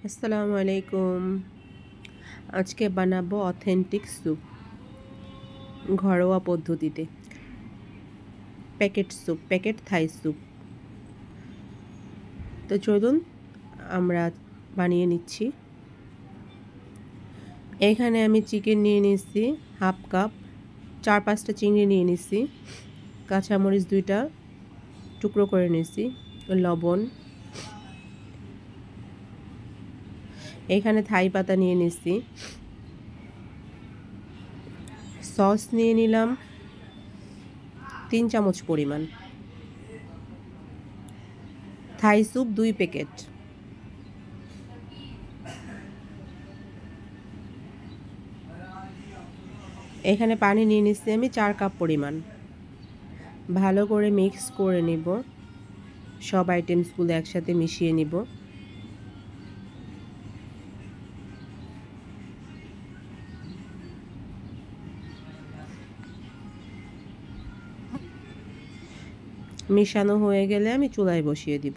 আসসালামু আলাইকুম। আজকে বানাবো অথেন্টিক স্যুপ ঘরোয়া পদ্ধতিতে। Packet Thai soup. তো চলুন আমরা বানিয়ে নিচ্ছি। এখানে আমি চিকেন নিয়ে নিচ্ছি হাফ কাপ, 4-5টা চিংড়ি নিয়ে নিচ্ছি, কাঁচামরিচ 2টা টুকরো করে নিচ্ছি, লবণ, এখানে থাই পাতা নিয়ে নিচ্ছি, সস নিয়ে নিলাম 3 চামচ পরিমাণ, থাই স্যুপ 2 প্যাকেট, এখানে পানি নিয়ে নিচ্ছি আমি 4 কাপ পরিমাণ। ভালো করে মিক্স করে নিব, সব আইটেমসগুলো একসাথে মিশিয়ে নিব। মিশানো হয়ে গেলে আমি চুলায় বসিয়ে দিব।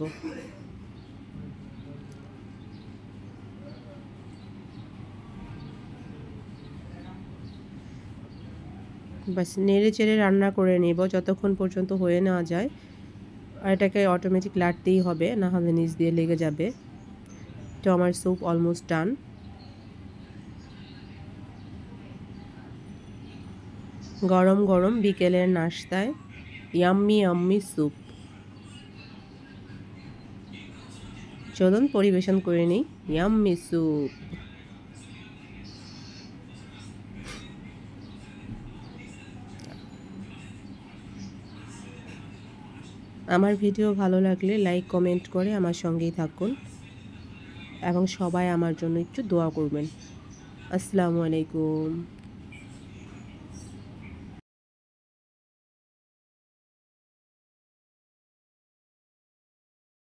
বাস নেড়ে চেড়ে রান্না করে নেব যতক্ষণ পর্যন্ত হয়ে নেওয়া যায়। আর এটাকে অটোমেটিক লাড়তেই হবে, না হলে নিচ দিয়ে লেগে যাবে। তো আমার স্যুপ অলমোস্ট ডান। গরম গরম বিকেলের নাস্তায় ইয়াম্মি স্যুপ। চলুন পরিবেশন করে নিই ইয়াম্মি স্যুপ। আমার ভিডিও ভালো লাগলে লাইক কমেন্ট করে আমার সঙ্গেই থাকুন এবং সবাই আমার জন্য একটু দোয়া করবেন। আসসালামু আলাইকুম।